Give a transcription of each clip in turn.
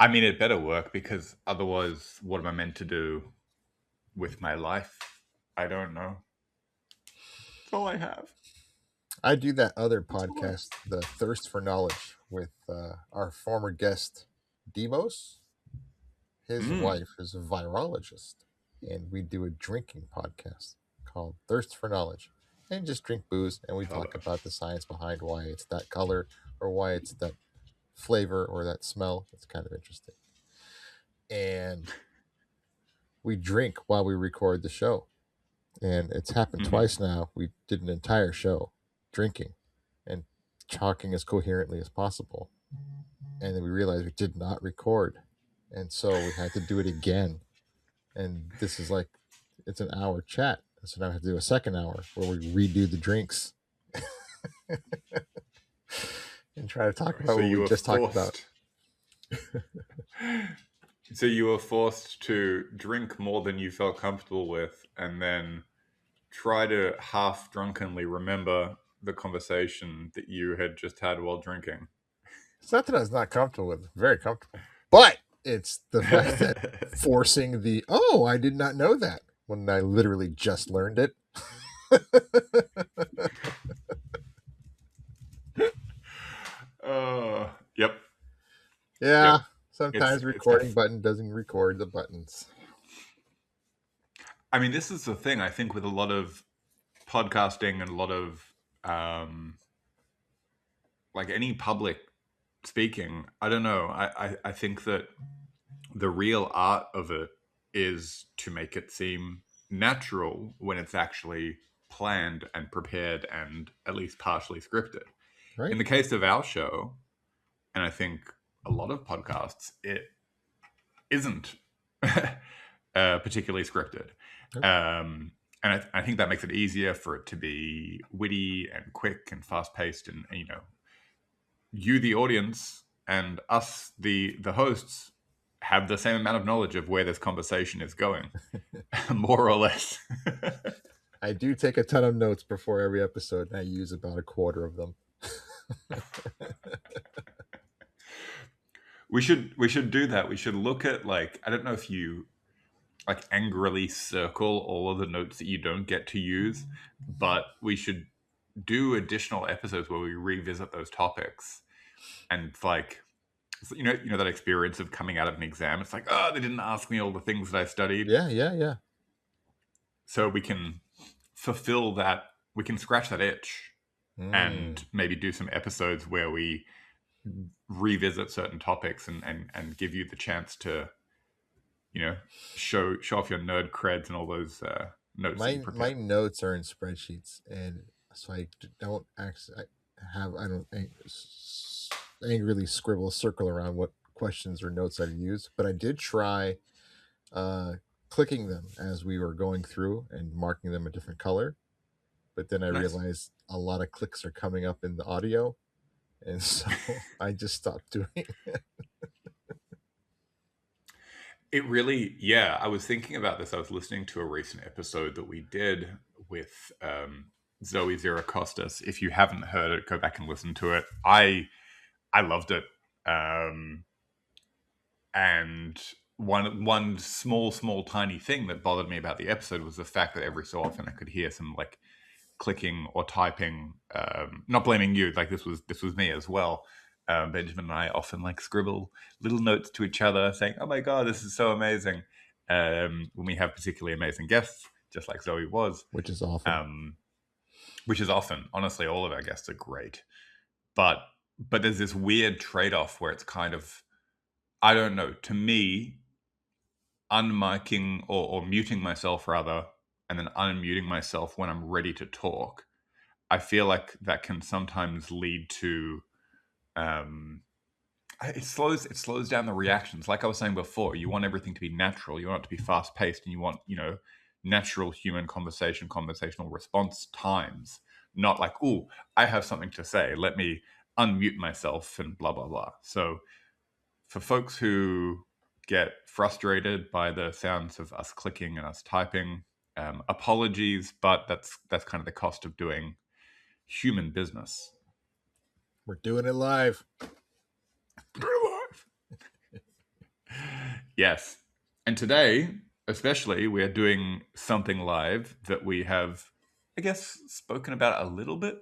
I mean, it better work because otherwise, what am I meant to do with my life? I don't know. That's all I have. I do that other podcast, The Thirst for Knowledge, with our former guest, Demos. His Mm, wife is a virologist, and we do a drinking podcast called Thirst for Knowledge. And just drink booze, and we talk hello. about the science behind why it's that color or why it's that flavor or that smell. It's kind of interesting. And we drink while we record the show. And it's happened Mhm. twice now. We did an entire show drinking and talking as coherently as possible. And then we realized we did not record. And so we had to do it again. And this is like, it's an hour chat. So now I have to do a second hour where we redo the drinks and try to talk about So what you we were just talked about. forced. So you were forced to drink more than you felt comfortable with, and then try to half drunkenly remember the conversation that you had just had while drinking. It's not that I was not comfortable with it, very comfortable. But it's the fact that forcing the, oh, I did not know that when I literally just learned it. Yep, yep. Yeah, It's sometimes it's that. recording button doesn't record the buttons. I mean, this is the thing. I think with a lot of podcasting and a lot of like any public speaking, I don't know. I think that the real art of it is to make it seem natural when it's actually planned and prepared and at least partially scripted. In Right? the case of our show, and I think a lot of podcasts, it isn't particularly scripted. Nope. And I think that makes it easier for it to be witty and quick and fast paced, and you know, you the audience and us the hosts have the same amount of knowledge of where this conversation is going, more or less. I do take a ton of notes before every episode, and I use about a quarter of them. We should do that. We should look at, like, I don't know if you like angrily circle all of the notes that you don't get to use, but we should do additional episodes where we revisit those topics and like, you know that experience of coming out of an exam. It's like, oh, they didn't ask me all the things that I studied, Yeah, yeah, yeah. so we can fulfill that. We can scratch that itch Mm. and maybe do some episodes where we revisit certain topics and give you the chance to, you know, show off your nerd creds and all those notes that you My prepared. notes are in spreadsheets, and so don't actually I don't angrily scribble a circle around what questions or notes I've used, but I did try uh, clicking them as we were going through and marking them a different color. But then I Nice. realized a lot of clicks are coming up in the audio, and so I just stopped doing it. It really, yeah. I was thinking about this. I was listening to a recent episode that we did with Zoe Zeracostas. If you haven't heard it, go back and listen to it. I loved it. Um, and one small tiny thing that bothered me about the episode was the fact that every so often I could hear some like clicking or typing. Not blaming you, like this was me as well. Benjamin and I often like scribble little notes to each other saying, oh my god, this is so amazing, when we have particularly amazing guests, just like Zoe was. Which is often. um, which is often. Honestly, all of our guests are great, but there's this weird trade-off where it's kind of, I don't know, to me, unmiking or muting myself rather, and then unmuting myself when I'm ready to talk, I feel like that can sometimes lead to, um, it slows down the reactions. Like I was saying before, you want everything to be natural. You want it to be fast paced, and you want, natural human conversation, conversational response times. Not like, oh, I have something to say. Let me unmute myself and blah blah blah. So for folks who get frustrated by the sounds of us clicking and us typing, apologies, but that's kind of the cost of doing human business. We're doing it live. Live. Yes. And today, especially, we are doing something live that we have, I guess, spoken about a little bit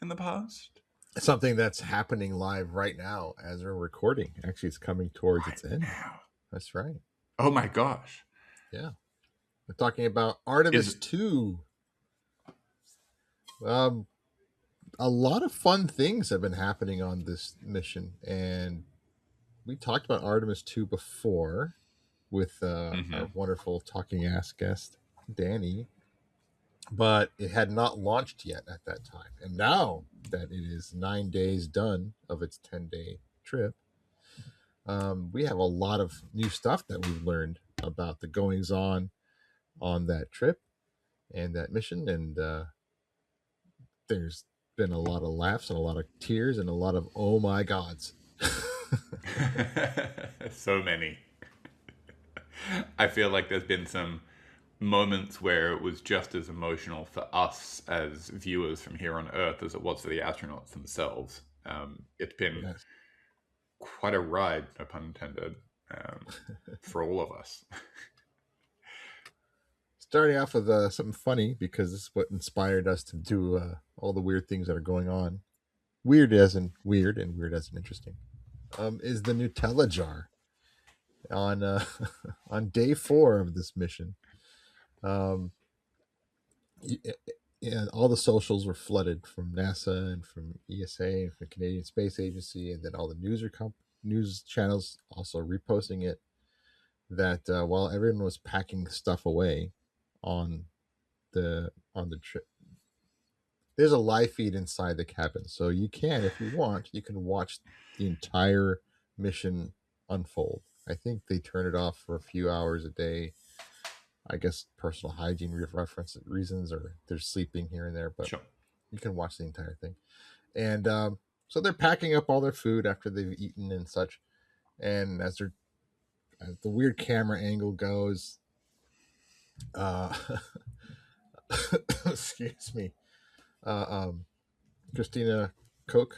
in the past. Something that's happening live right now as we're recording. Actually, it's coming towards Right its end. now. That's right. Oh my gosh. Yeah. We're talking about Artemis Is 2. Um, a lot of fun things have been happening on this mission, and we talked about Artemis 2 before with our mhm. wonderful talking ass guest, Danny, but it had not launched yet at that time. And now that it is 9 days done of its 10-day trip, we have a lot of new stuff that we've learned about the goings on that trip and that mission. And there's been a lot of laughs and a lot of tears and a lot of oh my gods. So many. I feel like there's been some moments where it was just as emotional for us as viewers from here on Earth as it was for the astronauts themselves. It's been Yes. quite a ride, no pun intended, for all of us. Starting off with something funny because this is what inspired us to do all the weird things that are going on. Weird as in weird and weird as in interesting. Is the Nutella jar on on day 4 of this mission. Um, and all the socials were flooded from NASA and from ESA and from the Canadian Space Agency, and then all the news channels also reposting it. That while everyone was packing stuff away on the trip, there's a live feed inside the cabin, so you can, if you want, you can watch the entire mission unfold. I think they turn it off for a few hours a day. I guess personal hygiene reference reasons, or they're sleeping here and there, but Sure. you can watch the entire thing. And so they're packing up all their food after they've eaten and such. And as the weird camera angle goes, uh, excuse me, uh, um, Christina Koch,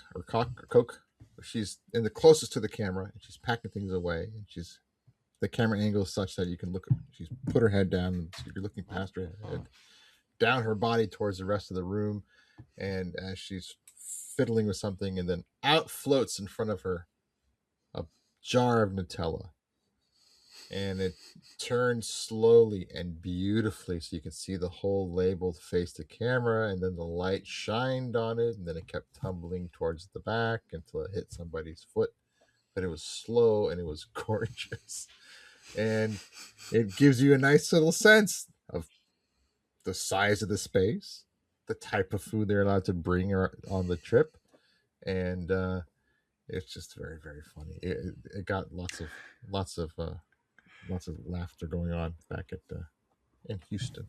she's in the closest to the camera, and she's packing things away, and the camera angle is such that you can look. She's put her head down, and so you're looking past her head, down her body towards the rest of the room, and as she's fiddling with something, and then out floats in front of her a jar of Nutella, and it turns slowly and beautifully so you can see the whole label face to camera, and then the light shined on it, and then it kept tumbling towards the back until it hit somebody's foot. But it was slow and it was gorgeous, and it gives you a nice little sense of the size of the space, the type of food they're allowed to bring on the trip, and it's just very, very funny. It got lots of laughter going on back at in Houston.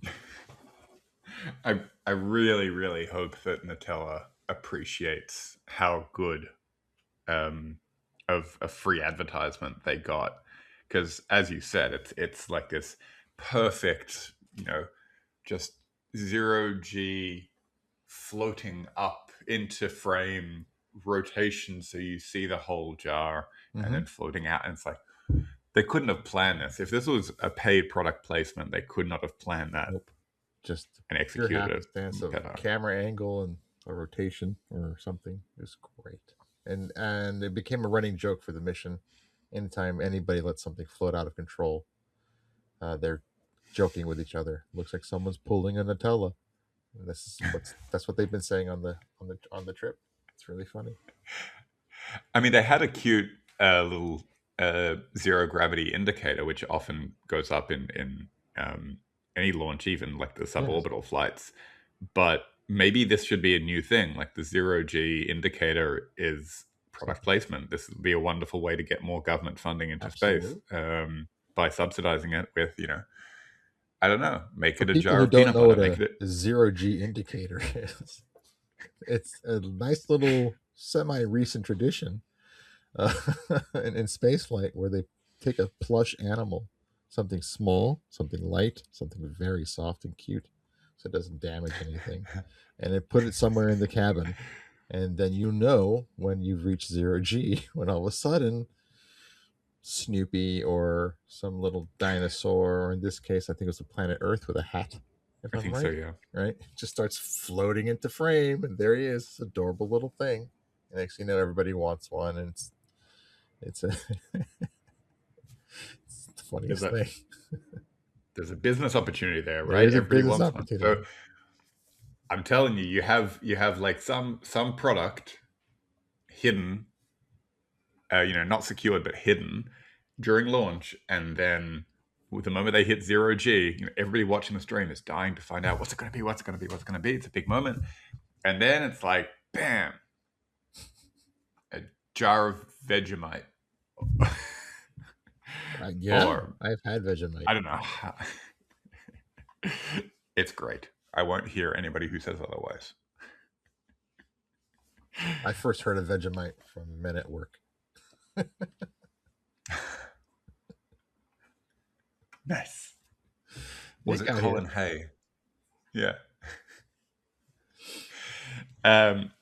I really, really hope that Nutella appreciates how good um, of a free advertisement they got, because as you said, it's like this perfect, just zero G floating up into frame rotation, so you see the whole jar, and Mm-hmm. then floating out, and it's like they couldn't have planned this. If this was a paid product placement, they could not have planned that Nope. Just and pure executed happenstance it of better. camera angle and a rotation or something. It was great, and it became a running joke for the mission. Anytime anybody lets something float out of control, they're joking with each other. Looks like someone's pulling a Nutella. And that's what they've been saying on the trip. It's really funny. I mean, they had a cute little zero gravity indicator, which often goes up in any launch, even like the Yes, suborbital flights. But maybe this should be a new thing. Like the zero G indicator is product something placement. This would be a wonderful way to get more government funding into space absolute. by subsidizing it with, I don't know, make For it a people jar who of don't peanut know butter, what make a it. zero G indicator is, it's a nice little semi-recent tradition uh, in spaceflight where they take a plush animal, something small, something light, something very soft and cute, so it doesn't damage anything, and they put it somewhere in the cabin, and then when you've reached zero G when all of a sudden Snoopy or some little dinosaur, or in this case, I think it was the planet Earth with a hat, if I I'm think so, right. yeah. Right? It just starts floating into frame, and there he is, this adorable little thing. And next thing you know, everybody wants one, and it's a it's the There's funniest a thing. there's a business opportunity there, There right? is a Everybody business wants one. So opportunity. I'm telling you, you have like some product hidden, not secured but hidden during launch, and then with the moment they hit 0G, everybody watching the stream is dying to find out what's it going to be, what's it going to be, what's it going to be. It's a big moment, and then it's like, bam, a jar of Vegemite, Yeah, or I've had Vegemite. I don't know. It's great. I won't hear anybody who says otherwise. I first heard of Vegemite from Men at Work. Nice. They Was it got here. Colin Hay? Yeah.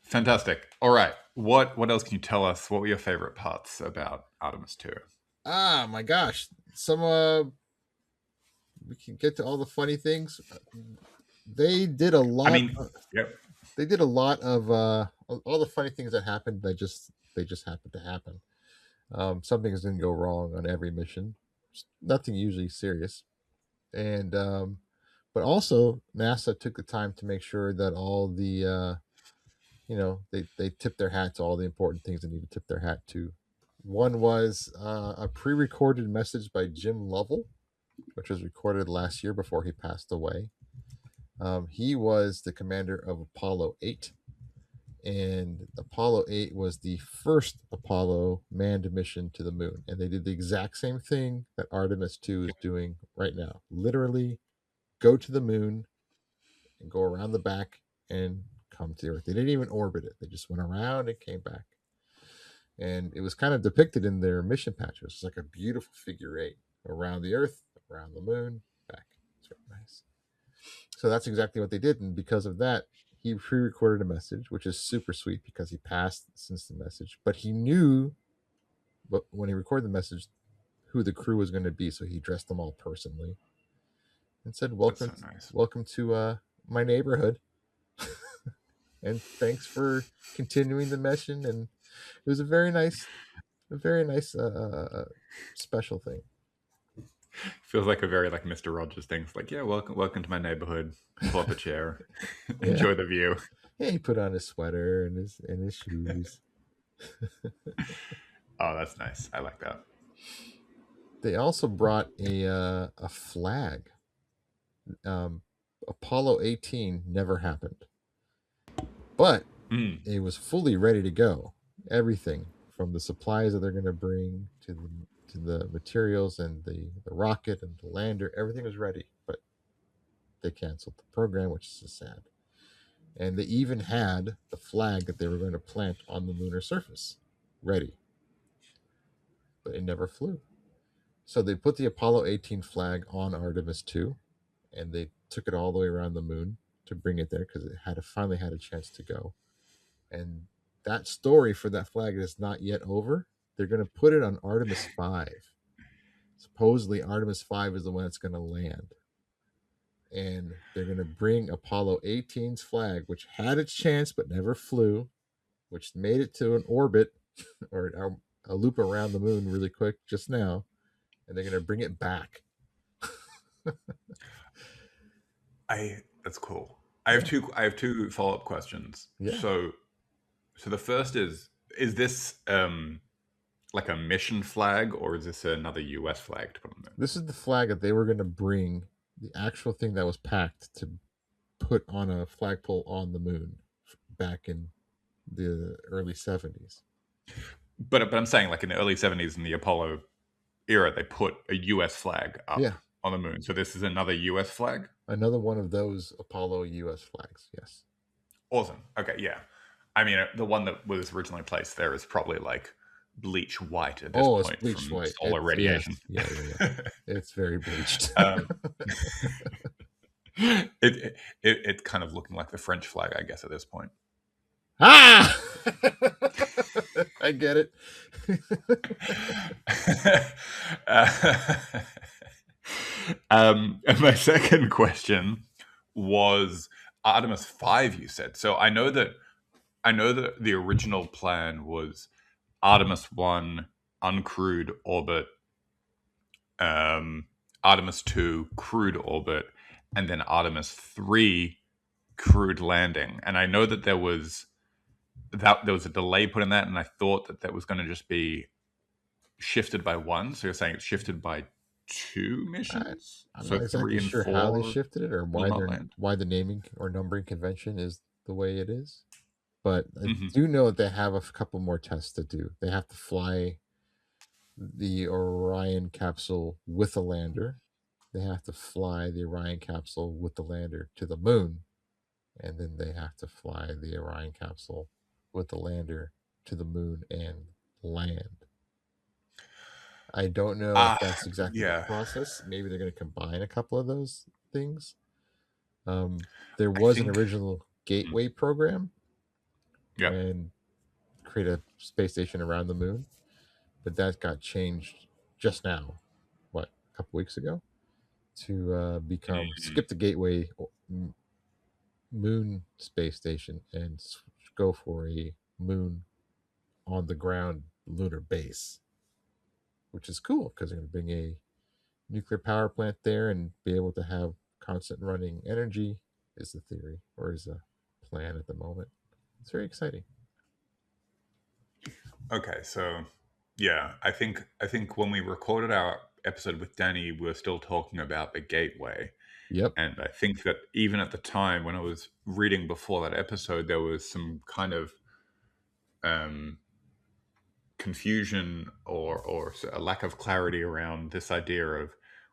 Fantastic. All right. What else can you tell us? What were your favorite parts about Artemis 2? Ah, my gosh. Some we can get to all the funny things. They did a I lot. mean, yep. They did a lot of all the funny things that happened. They just happened to happen. Some things didn't go wrong on every mission. Nothing usually serious, and but also NASA took the time to make sure that all the they tipped their hat to all the important things they need to tip their hat to. One was a pre-recorded message by Jim Lovell, which was recorded last year before he passed away. He was the commander of Apollo 8, and Apollo 8 was the first Apollo manned mission to the moon. And they did the exact same thing that Artemis 2 is doing right now. Literally go to the moon and go around the back and come to Earth. They didn't even orbit it, they just went around and came back. And it was kind of depicted in their mission patches. It's like a beautiful figure eight around the Earth, around the moon, back. It's very nice. So that's exactly what they did. And because of that, he pre recorded a message, which is super sweet because he passed since the message. But he knew, but when he recorded the message, who the crew was going to be. So he dressed them all personally and said, That's so nice. welcome to my neighborhood. And thanks for continuing the mission. And it was a very nice special thing. Feels like a very like Mr. Rogers thing. It's like, yeah, welcome to my neighborhood. Pull up a chair, Yeah. enjoy the view. Yeah, he put on his sweater and his shoes. Oh, that's nice. I like that. They also brought a flag. Apollo 18 never happened, but it was fully ready to go. Everything from the supplies that they're going to bring to the materials and the rocket and the lander, everything was ready, but they canceled the program, which is sad. And they even had the flag that they were going to plant on the lunar surface ready, but it never flew. So they put the Apollo 18 flag on Artemis 2, and they took it all the way around the moon to bring it there because it finally had a chance to go. And that story for that flag is not yet over. They're going to put it on Artemis 5. Supposedly, Artemis 5 is the one that's going to land. And they're going to bring Apollo 18's flag, which had its chance but never flew, which made it to an orbit or a loop around the moon really quick just now. And they're going to bring it back. That's cool. I have two follow-up questions. Yeah. So the first is this like a mission flag, or is this another US flag to put on there? This is the flag that they were going to bring, the actual thing that was packed to put on a flagpole on the moon back in the early 70s. But I'm saying, like in the early 70s in the Apollo era, they put a US flag up on the moon. So this is another US flag? Another one of those Apollo US flags, yes. Awesome. Okay, yeah. I mean, the one that was originally placed there is probably like bleach white at this point it's bleached from white. solar radiation. Yes. Yeah. It's very bleached. It's kind of looking like the French flag, I guess, at this point. Ah! I get it. uh, and my second question was Artemis 5, you said. So I know that the original plan was Artemis 1 uncrewed orbit, um, Artemis 2 crewed orbit, and then Artemis 3 crewed landing. And I know that there was a delay put in that, and I thought that that was going to just be shifted by one. So you're saying it's shifted by two I, missions? I'm So not three exactly and sure how they four shifted it or will why not land? why the naming or numbering convention is the way it is. But I Hmm. do know that they have a couple more tests to do. They have to fly the Orion capsule with a lander. They have to fly the Orion capsule with the lander to the moon, and then they have to fly the Orion capsule with the lander to the moon and land. I don't know if Ah, that's exactly the yeah. process. Maybe they're going to combine a couple of those things. There I was an think. original Mm, Gateway program yeah. and create a space station around the moon, but that got changed just now. What, a couple weeks ago, to become Mm, skip the Gateway moon space station and go for a moon on the ground lunar base, which is cool because they're going to bring a nuclear power plant there and be able to have constant running energy, is the theory or is a plan at the moment. It's very exciting. okay, so yeah, I think when we recorded our episode with Danny, we were still talking about the gateway. Yep. And I think that even at the time when I was reading before that episode, there was some kind of um, confusion or a lack of clarity around this idea of,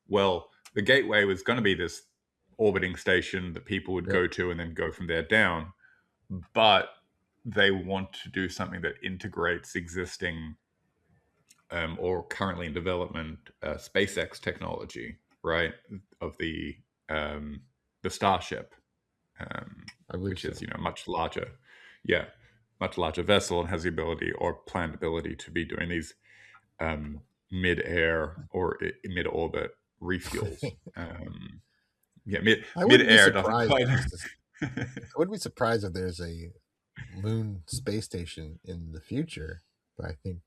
well, the gateway was going to be this orbiting station that people would Yep. go to and then go from there down, but they want to do something that integrates existing or currently in development SpaceX technology, right? Of the Starship, I believe which is so. much larger, yeah, much larger vessel and has the ability or planned ability to be doing these mid-air or mid-orbit refuels. Yeah, I wouldn't be mid-air doesn't surprised quite. if I wouldn't be surprised if there's a moon space station in the future, but I think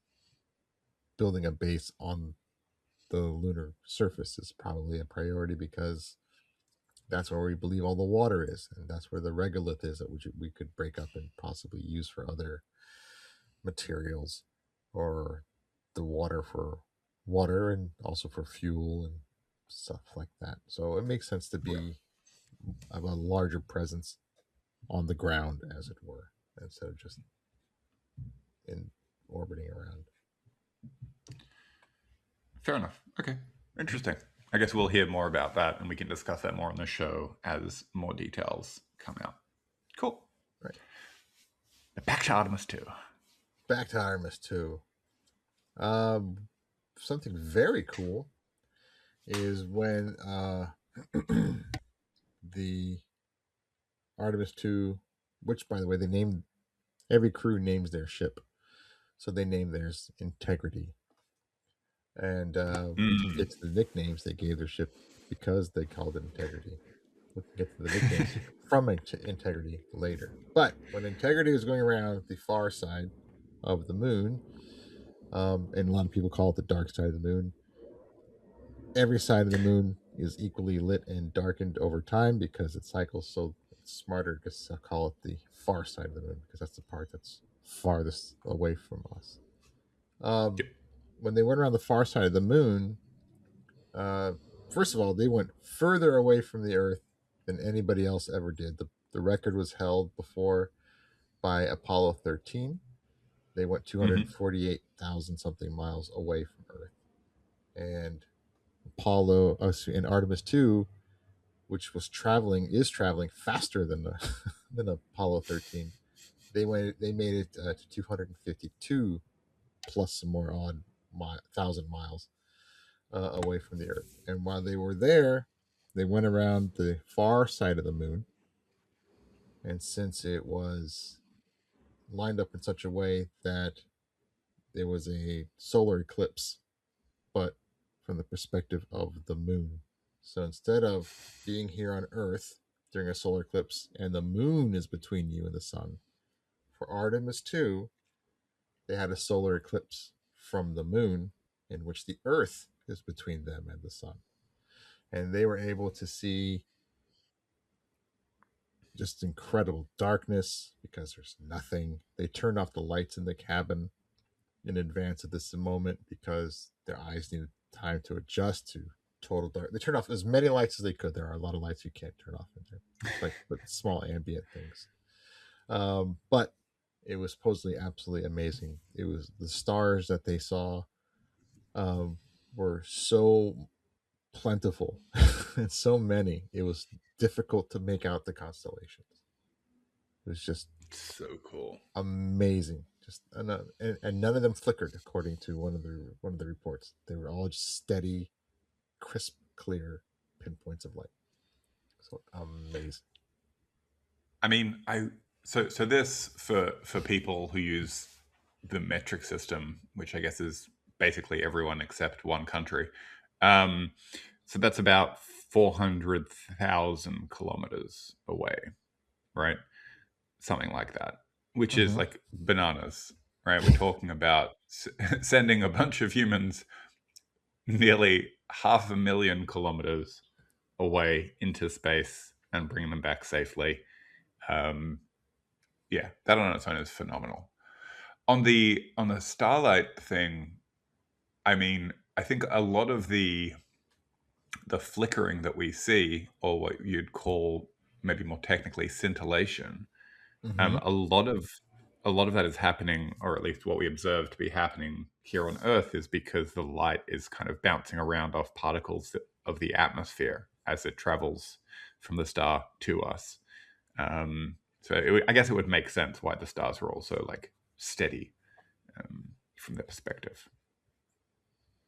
building a base on the lunar surface is probably a priority because that's where we believe all the water is, and that's where the regolith is that we could break up and possibly use for other materials, or the water for water and also for fuel and stuff like that. So it makes sense to Yeah. be of a larger presence on the ground, as it were, instead of just in orbiting around. Fair enough. Okay. Interesting. I guess we'll hear more about that and we can discuss that more on the show as more details come out. Cool. Right. But back to Artemis 2. Back to Artemis 2. Um, Something very cool is when the Artemis 2, which by the way, they named every crew names their ship. So they named theirs Integrity. And we can Mm. get to the nicknames they gave their ship because they called it Integrity. We can get to the nicknames from Integrity later. But when Integrity was going around the far side of the moon, and a lot of people call it the dark side of the moon, every side of the moon is equally lit and darkened over time because it cycles. So it's smarter to call it the far side of the moon because that's the part that's farthest away from us. Um, Yep. when they went around the far side of the moon, uh, first of all, they went further away from the Earth than anybody else ever did. The record was held before by Apollo 13. They went Mm-hmm. 248,000 something miles away from Earth. And Apollo, and Artemis 2, which is traveling faster than than Apollo 13. They made it to 252 plus some more odd thousand miles away from the Earth. And while they were there, they went around the far side of the moon. And since it was lined up in such a way that there was a solar eclipse, but from the perspective of the moon. So instead of being here on Earth during a solar eclipse and the moon is between you and the sun, for Artemis II, they had a solar eclipse from the moon in which the Earth is between them and the sun. And they were able to see just incredible darkness because there's nothing. They turned off the lights in the cabin in advance of this moment because their eyes needed time to adjust to total dark. They turned off as many lights as they could. There are a lot of lights you can't turn off in there, like but small ambient things. But it was supposedly absolutely amazing. It was the stars that they saw were so plentiful and so many. It was difficult to make out the constellations. It was just So cool. amazing. Just and none of them flickered, according to one of the reports. They were all just steady, crisp, clear pinpoints of light. So amazing. I mean, so this for people who use the metric system, which I guess is basically everyone except one country. Um, so that's about 400,000 kilometers away, right? Something like that, which is Mm-hmm. like bananas, right? We're talking about sending a bunch of humans nearly 500,000 kilometers away into space and bringing them back safely. Um, yeah, that on its own is phenomenal. On the starlight thing, I mean, I think a lot of the flickering that we see, or what you'd call maybe more technically scintillation, Mm-hmm. a lot of that is happening, or at least what we observe to be happening here on Earth, is because the light is kind of bouncing around off particles of the atmosphere as it travels from the star to us. I guess it would make sense why the stars were also like steady from their perspective.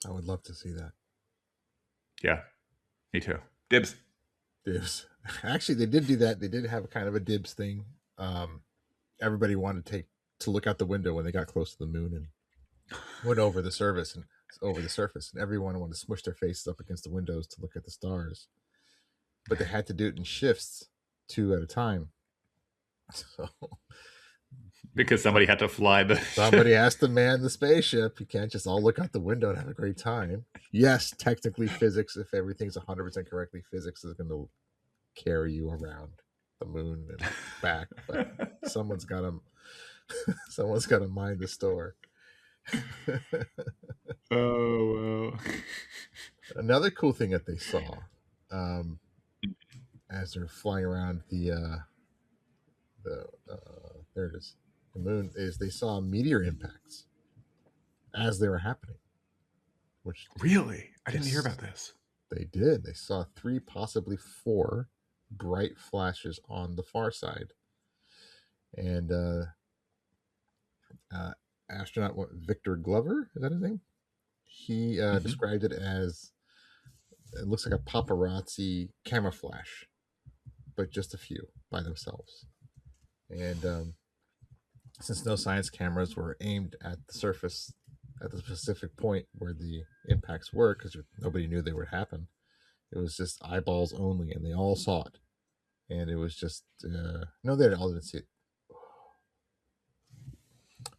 I would love to see that. Yeah, me too. Dibs. Dibs. Actually, they did do that. They did have a kind of a dibs thing. Everybody wanted to look out the window when they got close to the moon and went over the surface, and everyone wanted to smush their faces up against the windows to look at the stars. But they had to do it in shifts, two at a time. So Because somebody had to fly the somebody has to man the spaceship. You can't just all look out the window and have a great time. Yes, technically, physics, if everything's 100% correctly, physics is going to carry you around the moon and back. But someone's got to someone's got to mind the store. Oh, well. Another cool thing that they saw um, as they're flying around the there it is, the moon, is they saw meteor impacts as they were happening. Which, Really? I didn't hear yes, about this. they did. They saw three, possibly four, bright flashes on the far side, and uh, astronaut Victor Glover, is that his name? He Hmm. described it as, it looks like a paparazzi camera flash, but just a few by themselves. And since no science cameras were aimed at the surface at the specific point where the impacts were, because nobody knew they would happen, it was just eyeballs only, and they all saw it. And it was just no, they all didn't see it.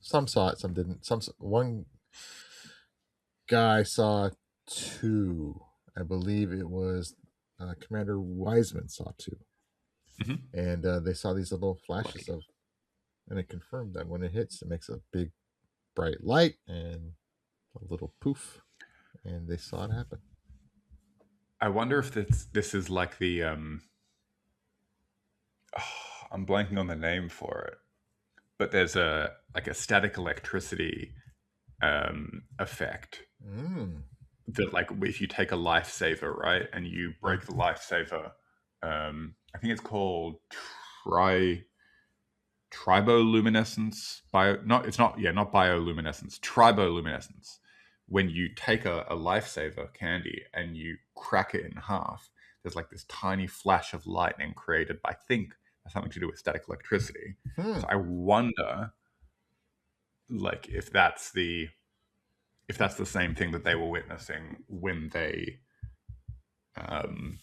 Some saw it, some didn't. One guy saw two. I believe it was Commander Wiseman saw two, Hmm. and they saw these little flashes Lucky. of, and it confirmed that when it hits, it makes a big bright light and a little poof, and they saw it happen. I wonder if this is like the I'm blanking on the name for it, but there's a like a static electricity effect Mm. that, like, if you take a lifesaver, right, and you Yeah. break the lifesaver, I think it's called tri triboluminescence. It's not, yeah, not bioluminescence, triboluminescence. When you take a lifesaver candy and you crack it in half, there's like this tiny flash of lightning created by, I think, something to do with static electricity. Hmm. So I wonder, like, if that's the if that's the same thing that they were witnessing um,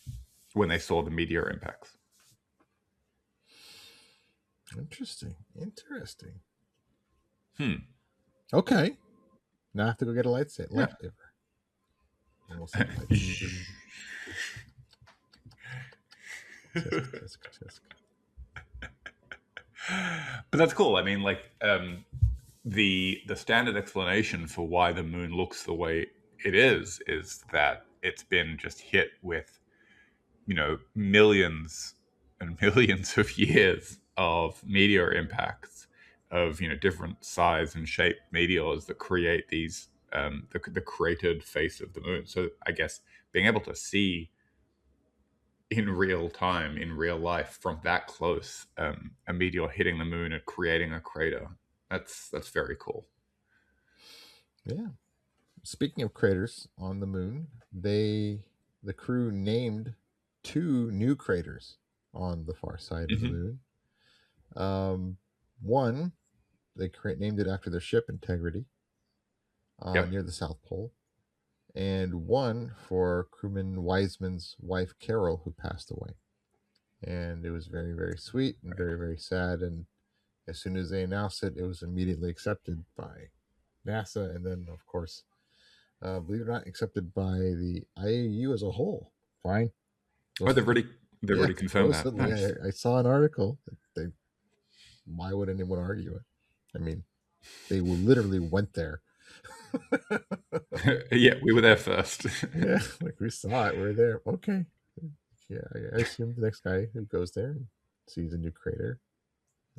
when they saw the meteor impacts. Interesting. Hmm. Okay. Now I have to go get a lightsaber. Yeah. And we'll see lightsaber. Tisk, tisk, tisk. But that's cool. I mean, like the standard explanation for why the moon looks the way it is that it's been just hit with, millions and millions of years of meteor impacts of different size and shape meteors that create these the cratered face of the moon. So I guess being able to see in real time, in real life, from that close, a meteor hitting the moon and creating a crater. That's very cool. Yeah. Speaking of craters on the moon, the crew named 2 new craters on the far side of the Hmm. moon. One, they named it after their ship Integrity Yep. near the South Pole, and one for crewman Wiseman's wife Carol, who passed away. And it was very, very sweet and very, very sad. And as soon as they announced it, it was immediately accepted by NASA, and then, of course, believe it or not, accepted by the IAU as a whole. Fine. Oh, they've Yeah, already confirmed that. supposedly. Nice. I saw an article. Why would anyone argue it? I mean, they literally went there. Yeah, we were there first. Yeah, like we saw it. We're there. Okay. Yeah, I assume the next guy who goes there and sees a new crater,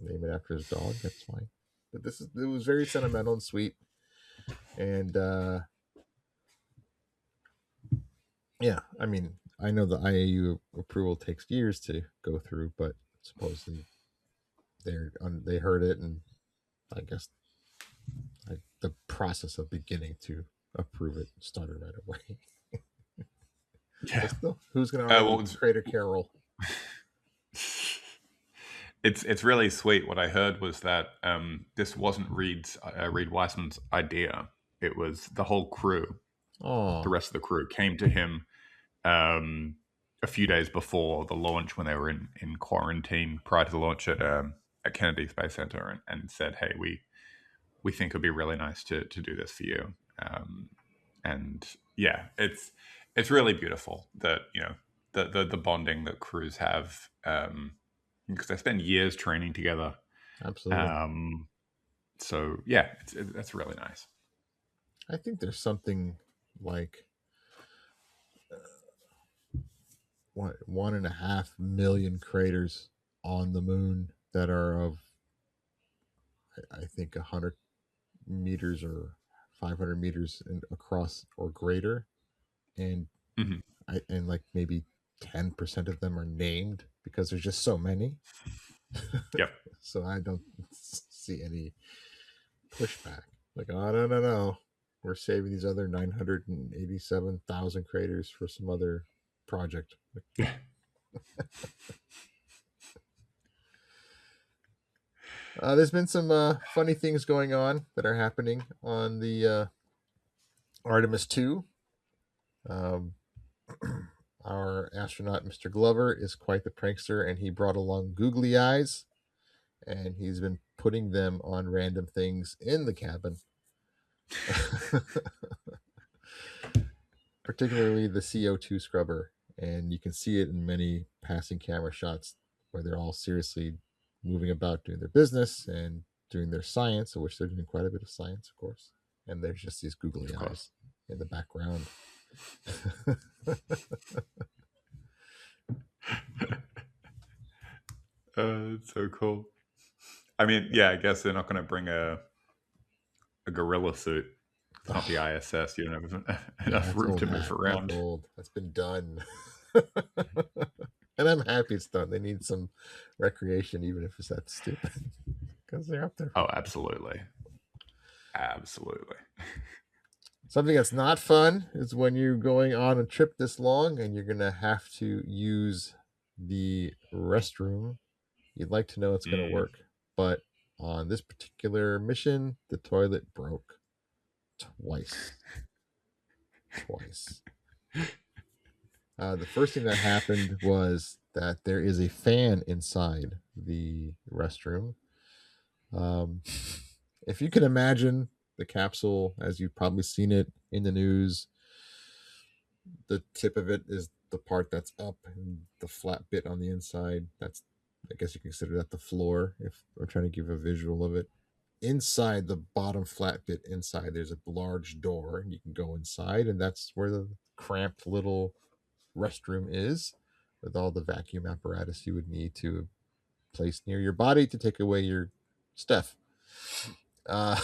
name it after his dog. That's fine. But it was very sentimental and sweet. And yeah, I mean, I know the IAU approval takes years to go through, but supposedly they heard it, and I guess the process of beginning to approve it started right away. Yeah. But still, who's going to argue Well, Crater Carol? it's really sweet. What I heard was that this wasn't Reed Weissman's idea. It was the whole crew. The Oh, rest of the crew came to him um, a few days before the launch, when they were in quarantine prior to the launch at Kennedy Space Center, and said, "Hey, we think it'd be really nice to do this for you." And yeah, it's really beautiful that the bonding that crews have, because they spend years training together. absolutely. So yeah, that's really nice. I think there's something like what 1.5 million craters on the moon that are of I think 100 meters or 500 meters across or greater, and Hmm. and like maybe 10% of them are named because there's just so many. Yep. So I don't see any pushback. Like, oh no, we're saving these other 987,000 craters for some other project. There's been some funny things going on that are happening on the Artemis II. Um, our astronaut, Mr. Glover, is quite the prankster, and he brought along googly eyes, and he's been putting them on random things in the cabin, particularly the CO2 scrubber. And you can see it in many passing camera shots where they're all seriously moving about doing their business and doing their science, of which they're doing quite a bit of science, of course. And there's just these googly Of course. eyes in the background. It's so cool. I mean, yeah, I guess they're not going to bring a gorilla suit. It's not the Oh, ISS. You don't have yeah, enough that's room old to move hat. That's around. old. That's been done. And I'm happy it's done. They need some recreation, even if it's that stupid, because they're up there for Oh, absolutely. Absolutely. something that's not fun is when you're going on a trip this long and you're gonna have to use the restroom. You'd like to know it's gonna Mm. work, but on this particular mission, the toilet broke. twice. Twice. The first thing that happened was that there is a fan inside the restroom. If you can imagine the capsule as you've probably seen it in the news, the tip of it is the part that's up, and the flat bit on the inside, that's, I guess you consider that the floor, if we're trying to give a visual of it. Inside the bottom flat bit inside, there's a large door, and you can go inside, and that's where the cramped little restroom is, with all the vacuum apparatus you would need to place near your body to take away your stuff. Uh,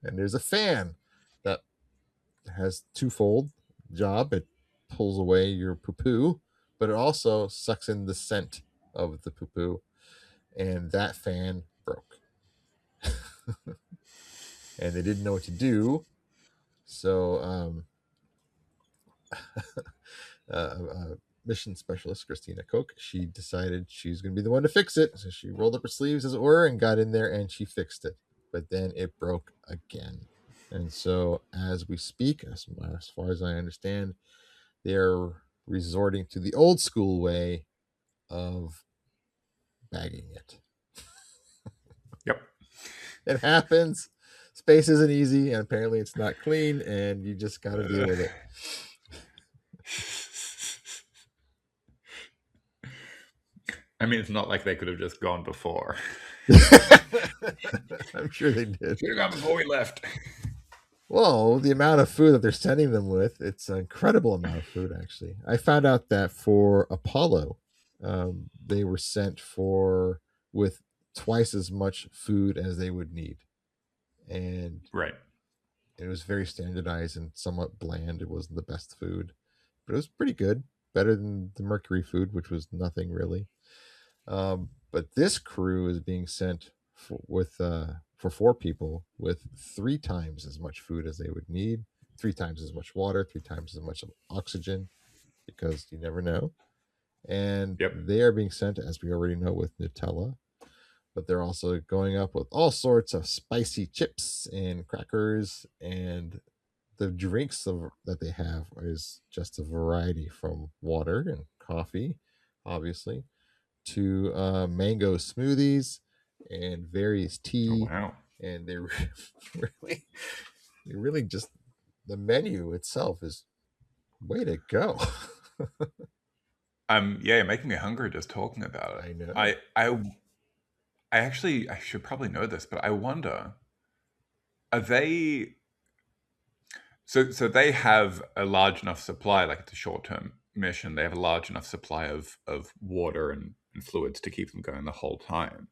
and there's a fan that has twofold job. It pulls away your poo poo, but it also sucks in the scent of the poo poo. And that fan broke. And they didn't know what to do. So, mission specialist Christina Koch, she decided she's going to be the one to fix it. So she rolled up her sleeves, as it were, and got in there and she fixed it. But then it broke again. And so, as we speak, as far as I understand, they're resorting to the old school way of bagging it. Yep. It happens. Space isn't easy, and apparently it's not clean, and you just got to deal with it. I mean, it's not like they could have just gone before. I'm sure they did. Should have gone before we left. Well, the amount of food that they're sending them with, it's an incredible amount of food, actually. I found out that for Apollo, they were sent with twice as much food as they would need. And Right. it was very standardized and somewhat bland. It wasn't the best food, but it was pretty good. Better than the Mercury food, which was nothing really. But this crew is being sent for 4 people with 3 times as much food as they would need, 3 times as much water, 3 times as much oxygen, because you never know. And Yep. they are being sent, as we already know, with Nutella, but they're also going up with all sorts of spicy chips and crackers, and the drinks that they have is just a variety from water and coffee, obviously, to mango smoothies and various tea. Oh, wow. And they really just, the menu itself is way to go. Yeah, you're making me hungry just talking about it. I know. I actually, I should probably know this, but I wonder, are they, so they have a large enough supply, like it's a short-term mission, they have a large enough supply of water and fluids to keep them going the whole time.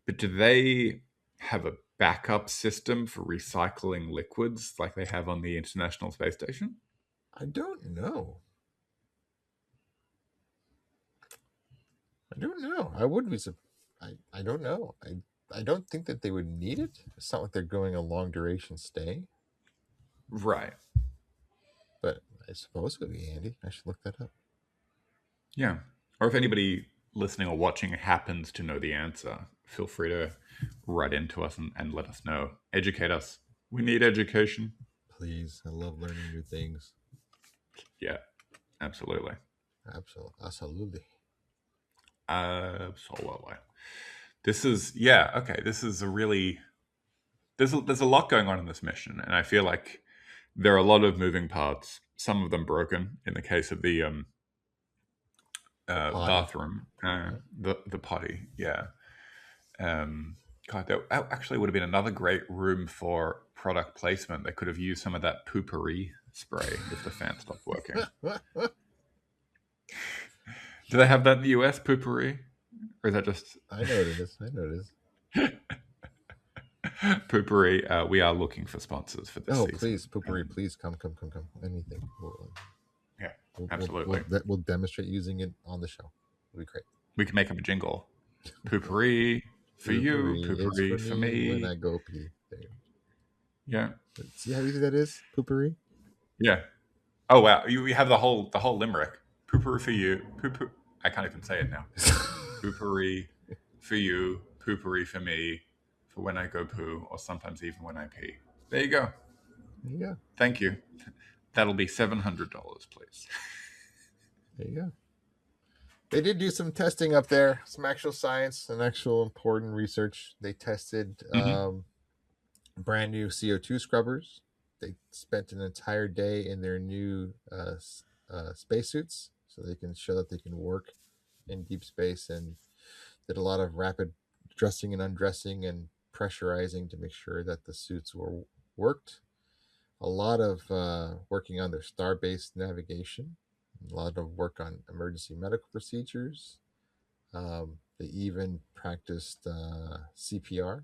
But do they have a backup system for recycling liquids like they have on the International Space Station? I don't know. I wouldn't be. I don't know. I don't think that they would need it. It's not like they're going a long duration stay, Right. but I suppose it would be handy. I should look that up. Yeah. Or if anybody listening or watching happens to know the answer, feel free to write into us and let us know. Educate us. We need education. Please, I love learning new things. Yeah, absolutely. Absolutely. Absolutely. This is, yeah, okay. This is a really, there's a lot going on in this mission, and I feel like there are a lot of moving parts. Some of them broken. In the case of the bathroom, the potty, yeah. God, that actually would have been another great room for product placement. They could have used some of that poopery spray if the fan stopped working. Do they have that in the US, poopery? Or is that just... I know it is. Poopery, we are looking for sponsors for this season. Please, Poopery, please come. Anything. Yeah, absolutely. We'll demonstrate using it on the show. It'll be great. We can make up a jingle. Poopery for you, poopery for me. When I go pee. There. Yeah. See how easy that is? Poopery? Yeah. Oh, wow. We have the whole limerick. Poopery for you. I can't even say it now. Poopery for you, poopery for me, for when I go poo, or sometimes even when I pee. There you go. There you go. Thank you. That'll be $700, please. There you go. They did do some testing up there, some actual science and actual important research. They tested Hmm. brand new CO2 scrubbers. They spent an entire day in their new spacesuits so they can show that they can work in deep space, and did a lot of rapid dressing and undressing and pressurizing to make sure that the suits were worked. A lot of working on their star-based navigation, a lot of work on emergency medical procedures. They even practiced CPR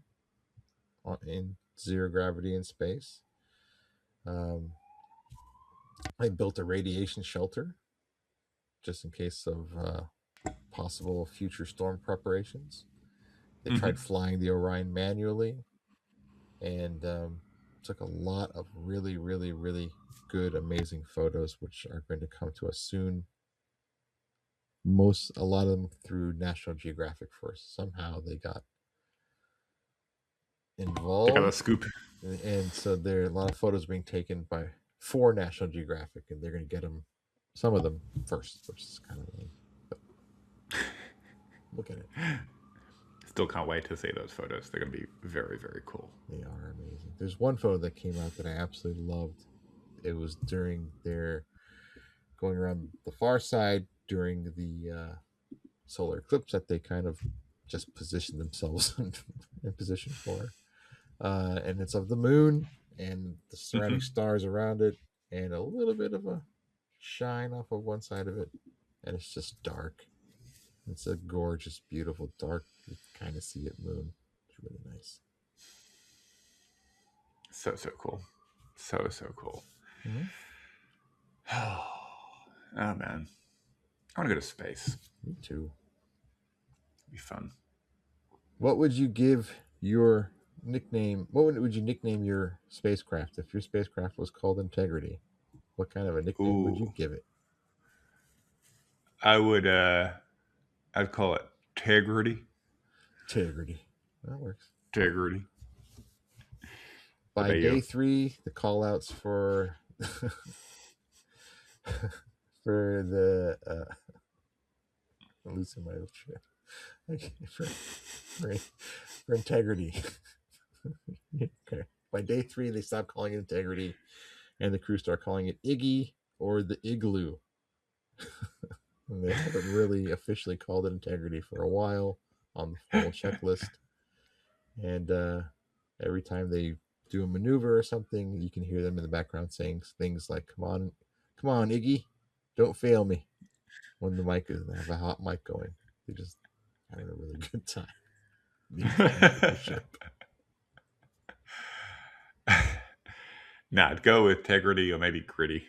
in zero gravity in space. Um, they built a radiation shelter just in case of possible future storm preparations. They tried Hmm. flying the Orion manually, and took a lot of really, really, really good, amazing photos, which are going to come to us soon. A lot of them through National Geographic first. Somehow they got They got a involved, scoop. and so there are a lot of photos being taken by for National Geographic, and they're going to get them, some of them first, which is kind of lame. But look at it; Still can't wait to see those photos. They're going to be very, very cool. they are amazing. There's one photo that came out that I absolutely loved. It was during their going around the far side during the solar eclipse that they kind of just positioned themselves in position for. And it's of the moon and the surrounding Hmm. stars around it, and a little bit of a shine off of one side of it, and it's just dark. It's a gorgeous, beautiful, dark, you kind of see it moon. It's really nice. So, so cool. So, so cool. Mm-hmm. Oh, man. I want to go to space. Me too. It'd be fun. What would you give your nickname? What would you nickname your spacecraft if your spacecraft was called Integrity? What kind of a nickname would you Ooh. give it? I would, I'd call it Tegrity. Integrity. That works. Tegrity. What By about you? day 3, the call outs for for the I'm losing my shit. Okay, for integrity. Okay. By day 3, they stop calling it integrity, and the crew start calling it Iggy or the Igloo. And they haven't really officially called it integrity for a while on the formal checklist. And every time they do a maneuver or something, you can hear them in the background saying things like, come on, Iggy, don't fail me." When the mic is, they have a hot mic going. They just having a really good time. The entire ship. Nah, I'd go with Tegrity or maybe Gritty.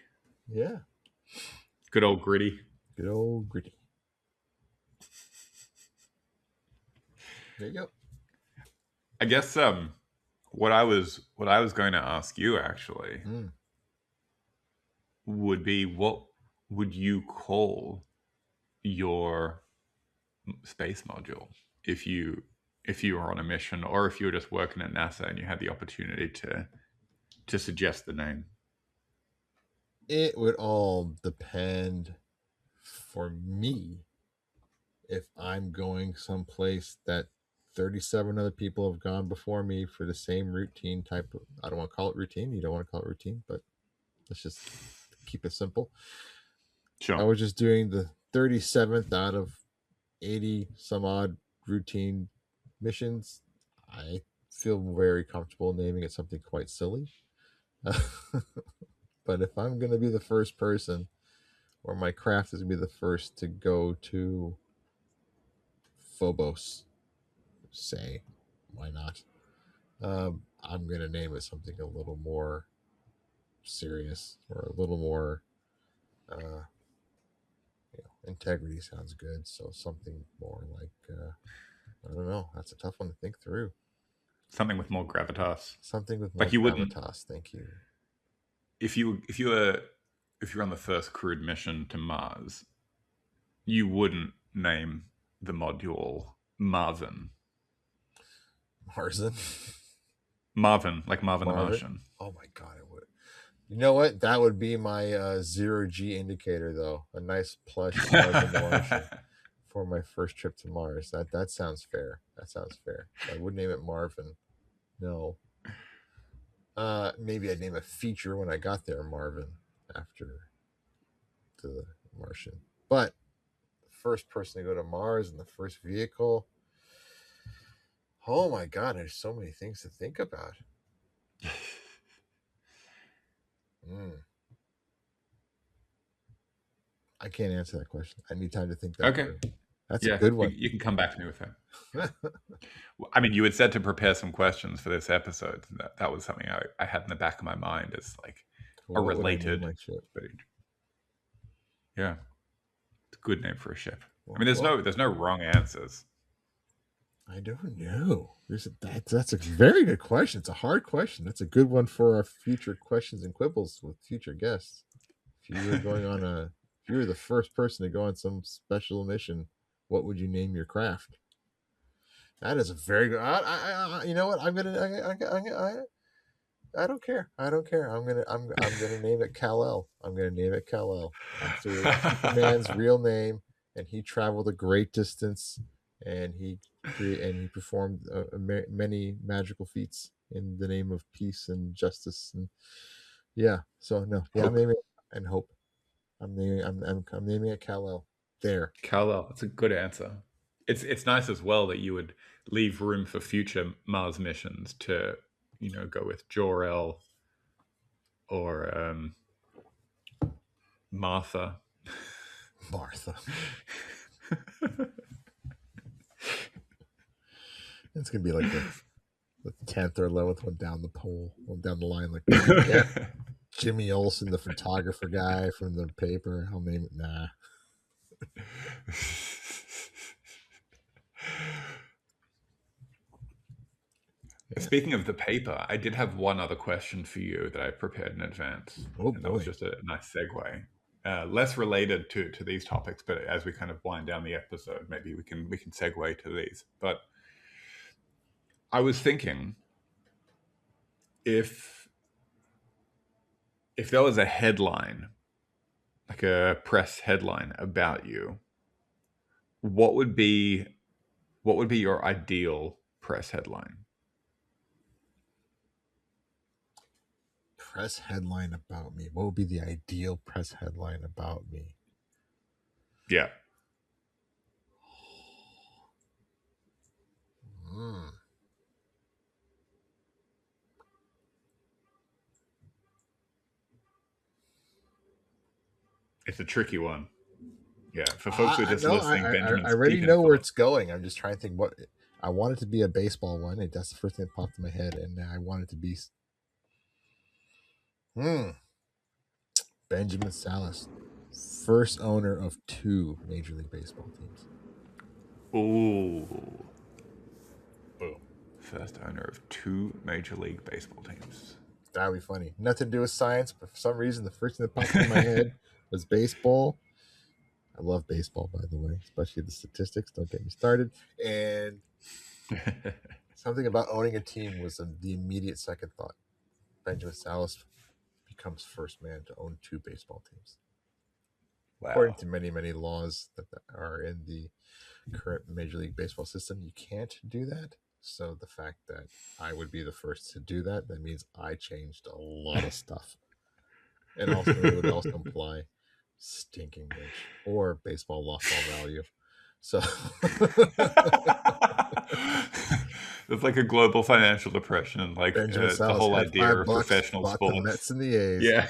Yeah, Good old Gritty. good old Gritty. There you go. I guess what I was going to ask you actually Mm. would be what would you call your space module if you were on a mission or if you were just working at NASA and you had the opportunity to suggest the name. It would all depend for me if I'm going someplace that 37 other people have gone before me for the same routine type of, I don't want to call it routine. You don't want to call it routine, but let's just keep it simple. I Sure. was just doing the 37th out of 80 some odd routine missions. I feel very comfortable naming it something quite silly. But if I'm going to be the first person, or my craft is going to be the first to go to Phobos, say, why not? I'm going to name it something a little more serious, or a little more integrity sounds good. So something more like, I don't know. That's a tough one to think through. Something with more gravitas. Something with more Like you wouldn't gravitas. Thank you. if you were if you're on the first crewed mission to Mars, you wouldn't name the module Marvin. Marzen. Marvin, like Marvin the Marvin. Martian. Oh my god, it would. You know what? That would be my zero G indicator, though. A nice plush Mars the Martian for my first trip to Mars. That sounds fair. That sounds fair. So I would name it Marvin. No. Maybe I'd name a feature when I got there, Marvin, after the Martian. But the first person to go to Mars and the first vehicle. Oh my God, there's so many things to think about. Mm. I can't answer that question. I need time to think that Okay. through. That's a Yeah, good you, one. you can come back to me with that. I mean, you had said to prepare some questions for this episode. That was something I had in the back of my mind as like a Well, what would I name related, my ship? but yeah, it's a good name for a ship. I Well, mean, there's no wrong answers. I don't know. That's a very good question. It's a hard question. That's a good one for our future questions and quibbles with future guests. If you were going on a, if you were the first person to go on some special mission, what would you name your craft? That is a very good. You know what? I don't care. I don't care. I'm gonna name it Kal El. I'm gonna name it Kal El after Superman's real name, and he traveled a great distance, and he performed many magical feats in the name of peace and justice, and yeah. So no, yeah, I'm Hope. naming it, and hope. I'm naming it Kal El. There. Kal-El. That's a good answer. It's nice as well that you would leave room for future Mars missions to, go with Jor-El or Martha. Martha. It's gonna be like the 10th or 11th one down the pole, one down the line, like yeah, Jimmy Olsen, the photographer guy from the paper. I'll name it. Nah. Yeah. Speaking of the paper, I did have one other question for you that I prepared in advance, Oh and that was boy. just a nice segue. Less related to these topics, but as we kind of wind down the episode, maybe we can segue to these. But I was thinking if there was a headline, like a press headline about you, what would be your ideal press headline? Press headline about me. What would be the ideal press headline about me? Yeah. Hmm. It's a tricky one. Yeah, for folks who are just No, listening, I Benjamin's already deep in know where it's thought. going. I'm just trying to think what I want it to be. A baseball one, and that's the first thing that popped in my head, and I want it to be. Benjamin Salas, first owner of 2 Major League Baseball teams. Ooh. Boom. First owner of 2 Major League Baseball teams. That would be funny. Nothing to do with science, but for some reason, the first thing that popped in my head was baseball. I love baseball, by the way, especially the statistics. Don't get me started. And something about owning a team was the immediate second thought. Benjamin Salas becomes first man to own 2 baseball teams. According Wow. to many, many laws that are in the current Major League Baseball system, you can't do that. So the fact that I would be the first to do that, that means I changed a lot of stuff. And also it would also imply stinking rich or baseball lost all value. So It's like a global financial depression and like Benjamin the Salas whole had idea of $5, professional bought the sports. Mets and the A's. Yeah.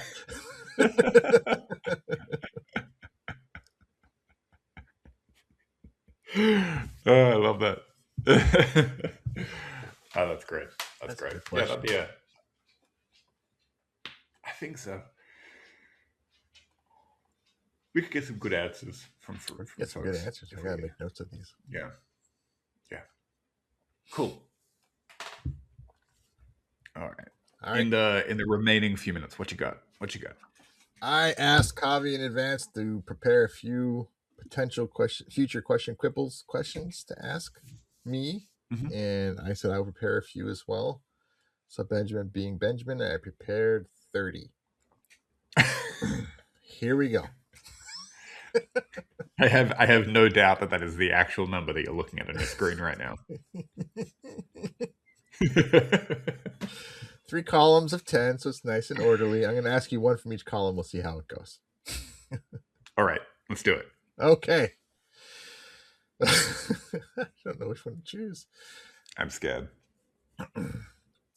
Oh, I love that. Oh, that's great. That's That's a great. good Yeah, question. that'd be a. I think so. We could get some good answers We from get some good folks answers. I if gotta we. make notes of these. Yeah. Yeah. Cool. All right. All right. In the remaining few minutes, what you got? What you got? I asked Kavi in advance to prepare a few potential future question quibbles questions to ask me, Mhm. and I said I would prepare a few as well. So Benjamin, being Benjamin, I prepared 30. Here we go. I have no doubt that that is the actual number that you're looking at on your screen right now. 3 columns of 10, so it's nice and orderly. I'm going to ask you one from each column. We'll see how it goes. All right, let's do it. Okay. I don't know which one to choose. I'm scared.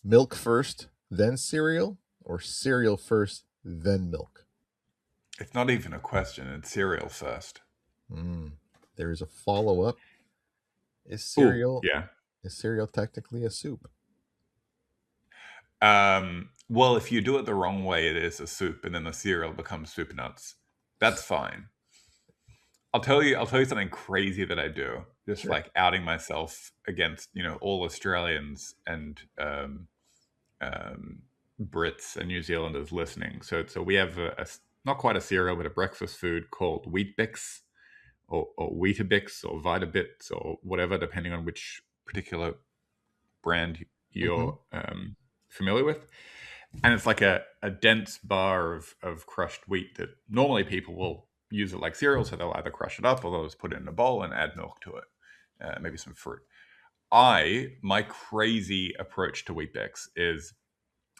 Milk first, then cereal, or cereal first, then milk? It's not even a question. It's cereal first. There is a follow-up. Is Ooh, cereal technically a soup? Well, if you do it the wrong way, it is a soup, and then the cereal becomes soup nuts. That's fine. I'll tell you something crazy that I do. Just Sure. like outing myself against all Australians and Brits and New Zealanders listening. So we have a not quite a cereal, but a breakfast food called Wheat Bix or Weetabix or Vitabix or whatever, depending on which particular brand Mm-hmm. you're familiar with. And it's like a dense bar of crushed wheat that normally people will use it like cereal. So they'll either crush it up or they'll just put it in a bowl and add milk to it, maybe some fruit. My crazy approach to Weet-Bix is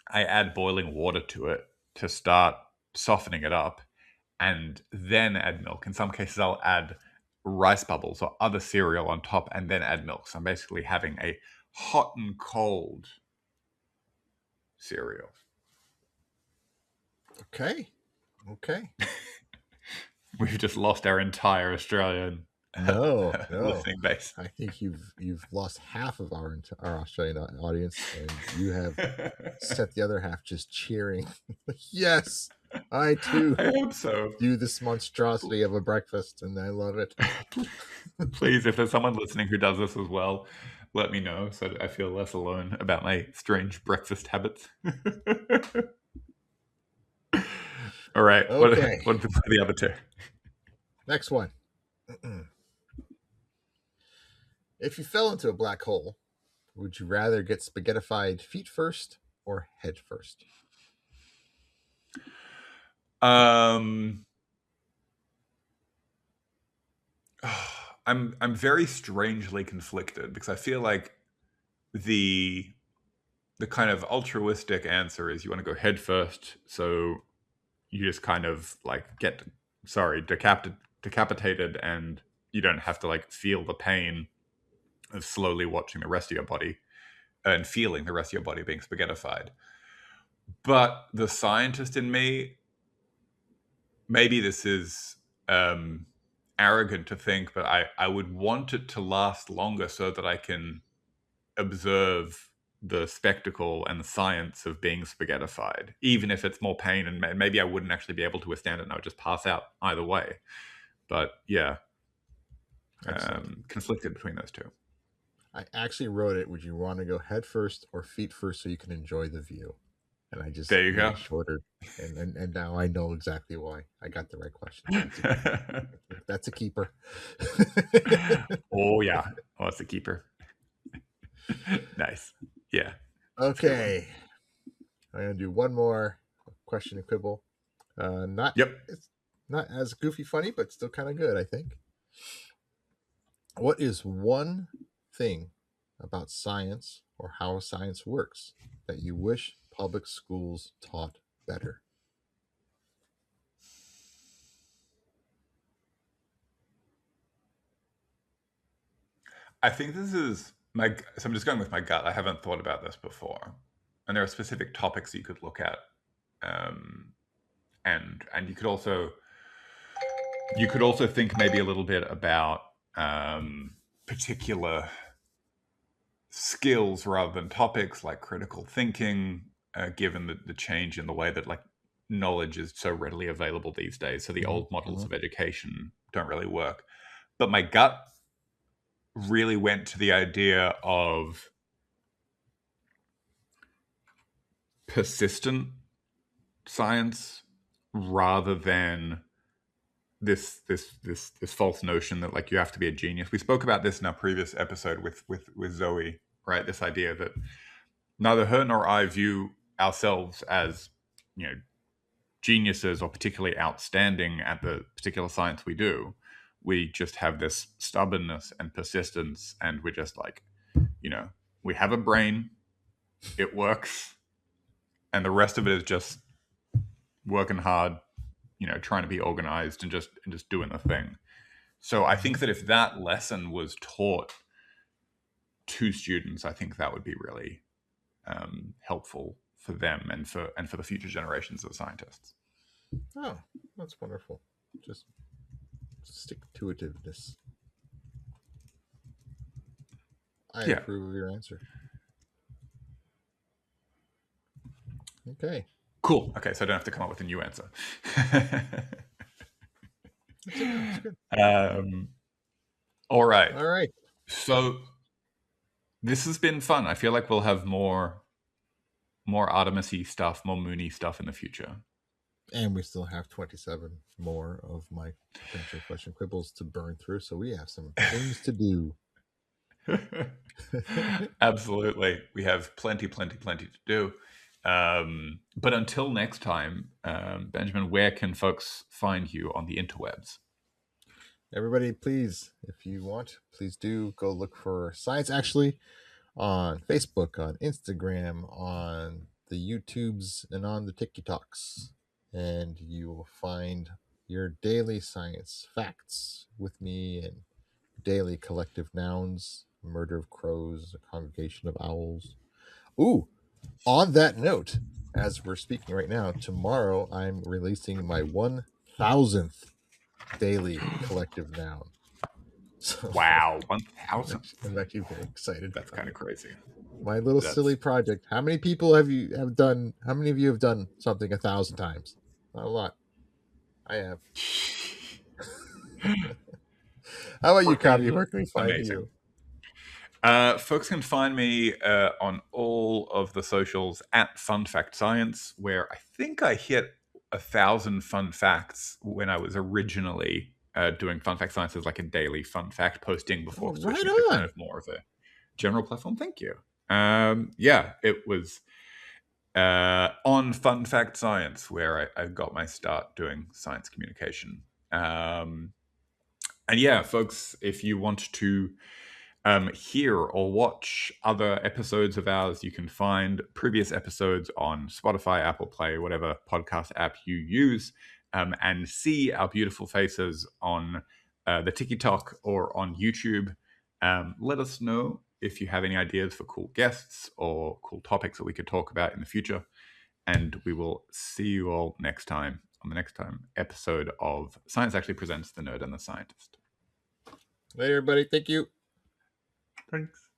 I add boiling water to it to start softening it up and then add milk. In some cases, I'll add rice bubbles or other cereal on top and then add milk. So I'm basically having a hot and cold cereal. Okay. We've just lost our entire Australian No. listening base. I think you've lost half of our Australian audience, and you have set the other half just cheering. Yes, I too I hope so. do this monstrosity of a breakfast, and I love it. Please, if there's someone listening who does this as well, let me know so that I feel less alone about my strange breakfast habits. All right. Okay. What are the other two? Next one. If you fell into a black hole, would you rather get spaghettified feet first or head first? I'm very strangely conflicted because I feel like the kind of altruistic answer is you want to go head first, so you just kind of like get decapitated, and you don't have to like feel the pain of slowly watching the rest of your body and feeling the rest of your body being spaghettified. But the scientist in me, maybe this is arrogant to think, but I would want it to last longer so that I can observe the spectacle and the science of being spaghettified, even if it's more pain, and maybe I wouldn't actually be able to withstand it and I would just pass out either way. But yeah, conflicted between those two. I actually wrote it. Would you want to go head first or feet first so you can enjoy the view? And I just There you made go. it shorter, and now I know exactly why. I got the right question. That's a keeper. Oh yeah, oh, that's a keeper. Nice. Yeah. Okay, I'm gonna do one more question and quibble. Yep. It's not as goofy funny, but still kind of good, I think. What is one thing about science or how science works that you wish public schools taught better? I think this is my. So I'm just going with my gut. I haven't thought about this before, and there are specific topics you could look at, and you could also think maybe a little bit about particular skills rather than topics like critical thinking, given the change in the way that like knowledge is so readily available these days. So the old models of education don't really work. But my gut really went to the idea of persistent science rather than this false notion that like you have to be a genius. We spoke about this in our previous episode with Zoe, right? This idea that neither her nor I view ourselves as, you know, geniuses or particularly outstanding at the particular science we do. We just have this stubbornness and persistence, and we're just like, we have a brain, it works, and the rest of it is just working hard, trying to be organized and just doing the thing. So I think that if that lesson was taught to students, I think that would be really helpful for them and for the future generations of scientists. Oh, that's wonderful. Just stick to itiveness. I approve of your answer. Okay. Cool. Okay, so I don't have to come up with a new answer. That's good. All right. All right. So this has been fun. I feel like we'll have more Artemis-y stuff, more Moony stuff in the future. And we still have 27 more of my potential question quibbles to burn through, so we have some things to do. Absolutely. We have plenty to do. But until next time, Benjamin, where can folks find you on the interwebs? Everybody, please, if you want, please do go look for Science Actually on Facebook, on Instagram, on the YouTubes, and on the TikToks. And you will find your daily science facts with me and daily collective nouns, murder of crows, a congregation of owls. Ooh, on that note, as we're speaking right now, tomorrow I'm releasing my 1000th daily collective noun. So wow, 1,000! I'm actually very excited. That's kind of crazy. My little silly project. How many people have done? How many of you have done something 1,000 times? Not a lot. I have. How about you, Kovi? Where can we find you? Folks can find me on all of the socials at Fun Fact Science, where I think I hit 1,000 fun facts when I was originally doing Fun Fact Science as like a daily fun fact posting before switching to kind of more of a general platform. Thank you. Yeah, it was on Fun Fact Science where I got my start doing science communication. And yeah, folks, if you want to hear or watch other episodes of ours, you can find previous episodes on Spotify, Apple Play, whatever podcast app you use, and see our beautiful faces on the TikTok or on YouTube. Let us know if you have any ideas for cool guests or cool topics that we could talk about in the future. And we will see you all next time on the next episode of Science Actually Presents The Nerd and the Scientist. Later, everybody. Thank you. Thanks.